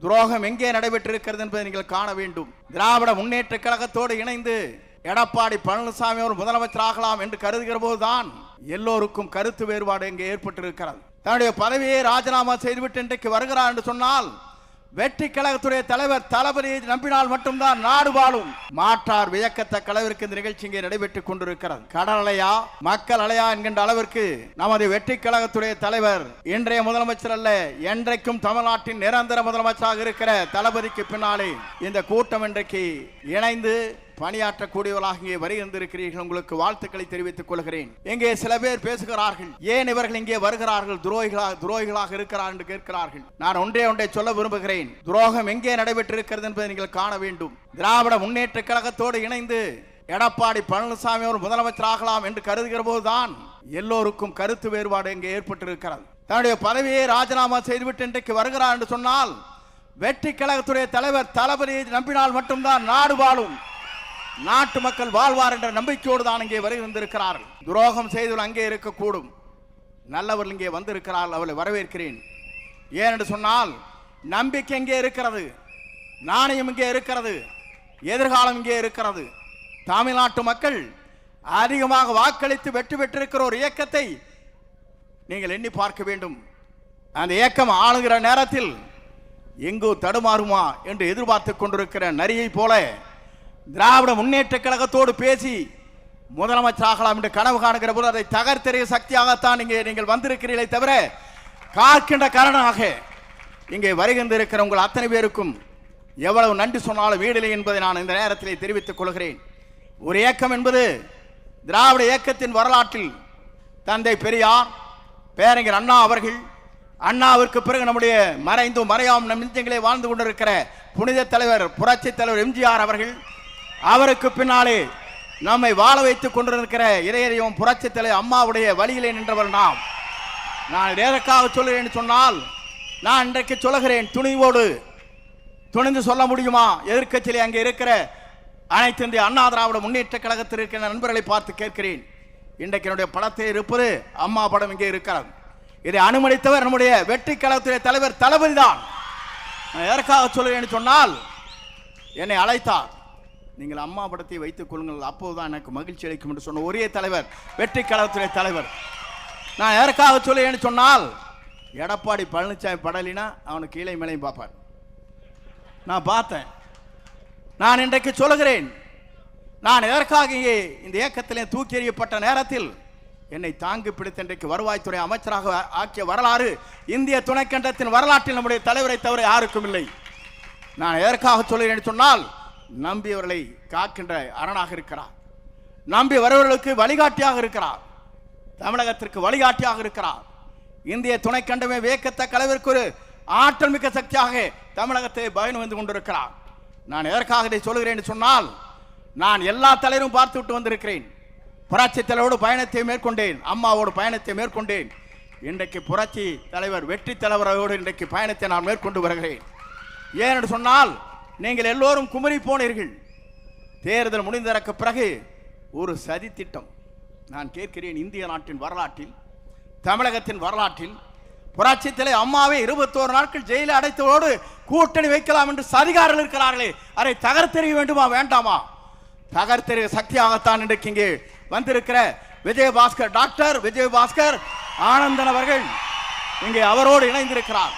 துரோகம் எங்கே நடைபெற்றிருக்கிறது என்பதை நீங்கள் காண வேண்டும். திராவிட முன்னேற்ற கழகத்தோடு இணைந்து எடப்பாடி பழனிசாமி அவர் முதலமைச்சராகலாம் என்று கருதுகிற போதுதான் எல்லோருக்கும் கருத்து வேறுபாடு எங்கே ஏற்பட்டிருக்கிறது. தன்னுடைய பதவியை ராஜினாமா செய்துவிட்டு இன்றைக்கு வருகிறார் என்று சொன்னால் வெற்றி கழகத்துடைய தலைவர் தளபதியை நம்பினால் மட்டும்தான் நாடு வாழும். மாற்றார் வியக்கத்தக்க அளவிற்கு இந்த நிகழ்ச்சி இங்கே நடைபெற்றுக் கொண்டிருக்கிறது. கடல் அலையா மக்கள் அலையா என்கின்ற அளவிற்கு நமது வெற்றி கழகத்துடைய தலைவர் இன்றைய முதலமைச்சர் அல்ல, என்றைக்கும் தமிழ்நாட்டின் நிரந்தர முதலமைச்சராக இருக்கிற தளபதிக்கு பின்னாலே இந்த கூட்டம் இன்றைக்கு இணைந்து பணியாற்றக்கூடியவர்களாக இங்கே வருகின்றிருக்கிறீர்கள். உங்களுக்கு வாழ்த்துக்களை தெரிவித்துக் கொள்கிறேன். இங்கே சில பேர் பேசுகிறார்கள், ஏன் இவர்கள் இங்கே வருகிறார்கள், துரோகிகளாக இருக்கிறார் என்று கேட்கிறார்கள். நான் ஒன்றை சொல்ல விரும்புகிறேன். துரோகம் எங்கே நடைபெற்றிருக்கிறது என்பதை நீங்கள் காண வேண்டும். திராவிட முன்னேற்ற கழகத்தோடு இணைந்து எடப்பாடி பழனிசாமி அவர் முதலமைச்சராகலாம் என்று கருதுகிற போதுதான் எல்லோருக்கும் கருத்து வேறுபாடு இங்கே ஏற்பட்டிருக்கிறது. தன்னுடைய பதவியை ராஜினாமா செய்துவிட்டு இன்றைக்கு வருகிறார் என்று சொன்னால் வெற்றி கழகத்துடைய தலைவர் தளபதியை நம்பினால் மட்டும்தான் நாடு வாழும், நாட்டு மக்கள் வாழ்வார் என்ற நம்பிக்கையோடு தான் இங்கே வருகின்றிருக்கிறார்கள். துரோகம் செய்து அங்கே இருக்கக்கூடும், நல்லவர்கள் இங்கே வந்திருக்கிறார்கள், அவளை வரவேற்கிறேன். ஏனென்று சொன்னால் நம்பிக்கை இங்கே இருக்கிறது, நாணயம் இங்கே இருக்கிறது, எதிர்காலம் இங்கே இருக்கிறது. தமிழ்நாட்டு மக்கள் அதிகமாக வாக்களித்து வெற்றி பெற்றிருக்கிற ஒரு இயக்கத்தை நீங்கள் எண்ணி பார்க்க வேண்டும். அந்த இயக்கம் ஆளுகிற நேரத்தில் எங்கோ தடுமாறுமா என்று எதிர்பார்த்து கொண்டிருக்கிற நரியை போல திராவிட முன்னேற்ற கழகத்தோடு பேசி முதலமைச்சராகலாம் என்று கனவு காணுகிற போது அதை தகர்த்தெறிய சக்தியாகத்தான் இங்கே நீங்கள் வந்திருக்கிறீர்களே தவிர காக்கின்ற காரணமாக இங்கே வருகின்றிருக்கிற உங்கள் அத்தனை பேருக்கும் எவ்வளவு நன்றி சொன்னாலும் வீடில்லை என்பதை நான் இந்த நேரத்திலே தெரிவித்துக் கொள்கிறேன். ஒரு இயக்கம் என்பது திராவிட இயக்கத்தின் வரலாற்றில் தந்தை பெரியார், பேரறிஞர் அண்ணா அவர்கள், அண்ணாவிற்கு பிறகு நம்முடைய மறைந்தும் மறையாம் நம் நெஞ்சங்களே வாழ்ந்து கொண்டிருக்கிற புனித தலைவர் புரட்சி தலைவர் எம்ஜிஆர் அவர்கள், அவருக்கு பின்னாலே நம்மை வாழ வைத்துக் கொண்டிருக்கிற இதயம் புரட்சி தலைவர் அம்மாவுடைய வழியிலே நின்றவர் நாம். நான் எதற்காக சொல்கிறேன் சொன்னால், நான் இன்றைக்கு சொல்லுகிறேன், துணிவோடு துணிந்து சொல்ல முடியுமா? எதிர்க்கட்சியிலே அங்கே இருக்கிற அனைத்து இந்திய அண்ணா திராவிட முன்னேற்ற கழகத்தில் இருக்கிற நண்பர்களை பார்த்து கேட்கிறேன். இன்றைக்கு என்னுடைய படத்தை இருப்பது அம்மா படம் இங்கே இருக்கிறது. இதை அனுமதித்தவர் நம்முடைய வெற்றி கழகத்துடைய தலைவர் தளபதி தான். நான் எதற்காக சொல்கிறேன் சொன்னால், என்னை அழைத்தார், நீங்கள் அம்மா படத்தை வைத்துக் கொள்ளுங்கள், அப்போதுதான் எனக்கு மகிழ்ச்சி அளிக்கும் என்று சொன்ன ஒரே தலைவர் வெற்றி கழகத்துடைய தலைவர். நான் எதற்காக சொல்லுவேன்னு சொன்னால், எடப்பாடி பழனிசாமி படலினா அவனுக்கு கீழே மேலையும் பார்ப்பார். நான் பார்த்தேன். நான் இன்றைக்கு சொல்லுகிறேன், நான் எதற்காக இங்கே இந்த இயக்கத்திலே தூக்கி எறியப்பட்ட நேரத்தில் என்னை தாங்கி பிடித்த இன்றைக்கு வருவாய்த்துறை அமைச்சராக ஆக்கிய வரலாறு இந்திய துணைக்கண்டத்தின் வரலாற்றில் நம்முடைய தலைவரை தவிர யாருக்கும் இல்லை. நான் எதற்காக சொல்லுகிறேன் சொன்னால், நம்பியவர்களை காக்கின்ற அரணாக இருக்கிறார், நம்பி வருவர்களுக்கு வழிகாட்டியாக இருக்கிறார், தமிழகத்திற்கு வழிகாட்டியாக இருக்கிறார். இந்திய துணைக்கண்டமே வியக்கத்தக்க அளவிற்கு ஒரு ஆற்றல் மிக்க சக்தியாக தமிழகத்தை பயணம் வந்து கொண்டிருக்கிறார். நான் எதற்காக இதை சொல்லுகிறேன் சொன்னால், நான் எல்லா தலைவரும் பார்த்து விட்டு வந்திருக்கிறேன். புரட்சி தலைவரோடு பயணத்தை மேற்கொண்டேன், அம்மாவோடு பயணத்தை மேற்கொண்டேன். இன்றைக்கு புரட்சி தலைவர் வெற்றி தலைவரோடு இன்றைக்கு பயணத்தை நான் மேற்கொண்டு வருகிறேன். ஏனென்று சொன்னால், நீங்கள் எல்லோரும் குமரி போனீர்கள். தேர்தல் முடிந்ததற்கு பிறகு ஒரு சதி திட்டம். நான் கேட்கிறேன், இந்திய நாட்டின் வரலாற்றில், தமிழகத்தின் வரலாற்றில் புரட்சி தலைவர் அம்மாவை 21 நாட்கள் ஜெயிலில் அடைத்தவோடு கூட்டணி வைக்கலாம் என்று சதிகாரர்கள் இருக்கிறார்களே, அதை தகர்த்தெறிய வேண்டுமா வேண்டாமா? தகர்த்தெறிய சக்தியாகத்தான் இன்றைக்கு இங்கே வந்திருக்கிற விஜயபாஸ்கர், டாக்டர் விஜயபாஸ்கர் ஆனந்தன் அவர்கள் இங்கே அவரோடு இணைந்திருக்கிறார்.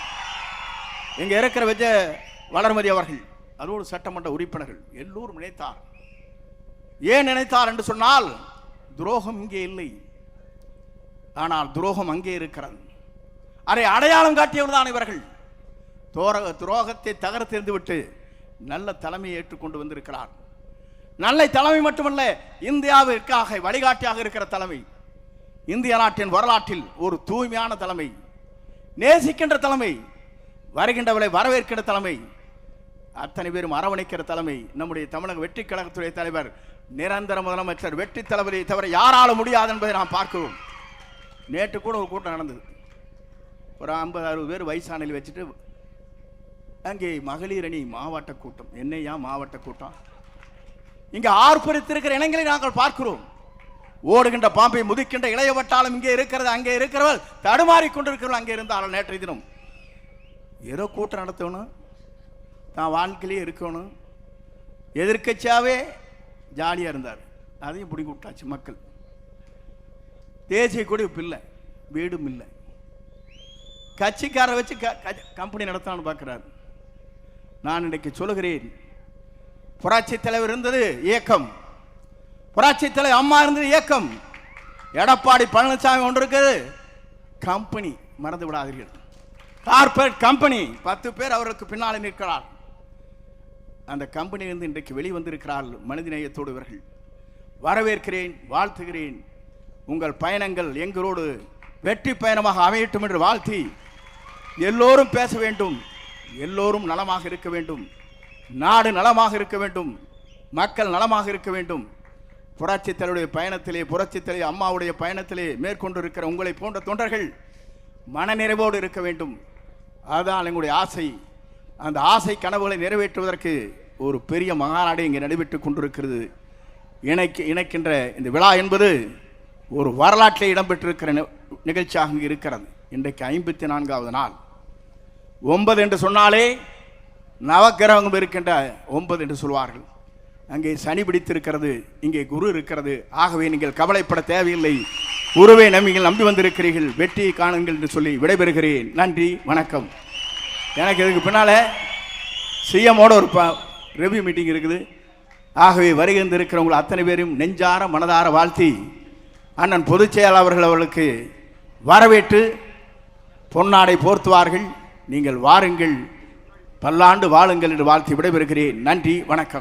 இங்கே இருக்கிற விஜய வளர்மதி அவர்கள், அதோடு சட்டமன்ற உறுப்பினர்கள் எல்லோரும் நினைத்தார். ஏன் நினைத்தார் என்று சொன்னால், துரோகம் இங்கே இல்லை, ஆனால் துரோகம் அங்கே இருக்கிறது. அதை அடையாளம் காட்டியவர் தான் இவர்கள். துரோகத்தை தகர்த்தெறிந்து விட்டு நல்ல தலைமையை ஏற்றுக்கொண்டு வந்திருக்கிறார். நல்ல தலைமை மட்டுமல்ல, இந்தியாவிற்காக வழிகாட்டியாக இருக்கிற தலைமை, இந்திய நாட்டின் வரலாற்றில் ஒரு தூய்மையான தலைமை, நேசிக்கின்ற தலைமை, வருகின்றவர்களை வரவேற்கின்ற தலைமை, அத்தனை பேரும் அரவணைக்கிற தலைமை நம்முடைய தமிழக வெற்றி கழகத்துடைய தலைவர் நிரந்தர முதலமைச்சர் வெற்றி தளபதியை தவிர யாரால முடியாது என்பதை நாம் பார்க்கிறோம். நேற்று கூட ஒரு கூட்டம் நடந்தது. ஒரு 50-60 பேர் வயசானில் வச்சுட்டு அங்கே மகளிர் அணி மாவட்ட கூட்டம். என்னையா மாவட்ட கூட்டம்? இங்கே ஆர்ப்பரித்திருக்கிற இளைஞர்களை நாங்கள் பார்க்கிறோம். ஓடுகின்ற பாம்பை முதிக்கின்ற இளைய வட்டாளம் இங்கே இருக்கிறது, அங்கே இருக்கிறவள் தடுமாறி கொண்டிருக்கிறவள் அங்கே இருந்தாலும் நேற்றைய தினம் ஏதோ கூட்டம் நடத்தணும், தான் வாழ்க்கையிலே இருக்கணும். எதிர்க்கட்சியாகவே ஜாலியாக இருந்தார். அதையும் பிடிக்க விட்டாச்சு மக்கள். தேசிய கொடி இல்லை, வீடும் இல்லை. கட்சிக்காரை வச்சு கம்பெனி நடத்தலான்னு பார்க்குறாரு. நான் இன்றைக்கு சொல்லுகிறேன், புரட்சி தலைவர் இருந்தது இயக்கம், புரட்சி தலைவர் அம்மா இருந்தது இயக்கம். எடப்பாடி பழனிசாமி ஒன்று இருக்குது கம்பெனி, மறந்து விடாதீர்கள். கார்பரேட் கம்பெனி, 10 பேர் அவருக்கு பின்னால் நிற்கிறார். அந்த கம்பெனியிலிருந்து இன்றைக்கு வெளிவந்திருக்கிறார்கள் மனிதநேயத்தோடு இவர்கள். வரவேற்கிறேன், வாழ்த்துகிறேன். உங்கள் பயணங்கள் எங்களோடு வெற்றி பயணமாக அமையட்டும் என்று வாழ்த்தி, எல்லோரும் பேச வேண்டும், எல்லோரும் நலமாக இருக்க வேண்டும், நாடு நலமாக இருக்க வேண்டும், மக்கள் நலமாக இருக்க வேண்டும். புரட்சி தலைவருடைய பயணத்திலே, புரட்சி தலைவர் அம்மாவுடைய பயணத்திலே மேற்கொண்டிருக்கிற உங்களை போன்ற தொண்டர்கள் மனநிறைவோடு இருக்க வேண்டும். அதுதான் எங்களுடைய ஆசை. அந்த ஆசை கனவுகளை நிறைவேற்றுவதற்கு ஒரு பெரிய மாநாடு இங்கே நடைபெற்று கொண்டிருக்கிறது. இணைக்கின்ற இந்த விழா என்பது ஒரு வரலாற்றில் இடம்பெற்றிருக்கிற நிகழ்ச்சியாக இருக்கிறது. இன்றைக்கு 54வது நாள். 9 என்று சொன்னாலே நவக்கிரகம் இருக்கின்ற 9 என்று சொல்வார்கள். அங்கே சனி பிடித்திருக்கிறது, இங்கே குரு இருக்கிறது. ஆகவே நீங்கள் கவலைப்பட தேவையில்லை. குருவை நம்பி வந்திருக்கிறீர்கள், வெற்றியை காணுங்கள் என்று சொல்லி விடைபெறுகிறேன். நன்றி, வணக்கம். எனக்கு இதுக்கு பின்னால் சிஎம்மோட ஒரு ரெவ்யூ மீட்டிங் இருக்குது. ஆகவே வருகின்ற இருக்கிறவங்க அத்தனை பேரும் நெஞ்சார மனதார வாழ்த்தி, அண்ணன் பொதுச் செயலாளர்கள் அவர்களுக்கு வரவேற்று பொன்னாடை போர்த்துவார்கள். நீங்கள் வாருங்கள், பல்லாண்டு வாழுங்கள் என்று வாழ்த்தி விடைபெறுகிறேன். நன்றி, வணக்கம்.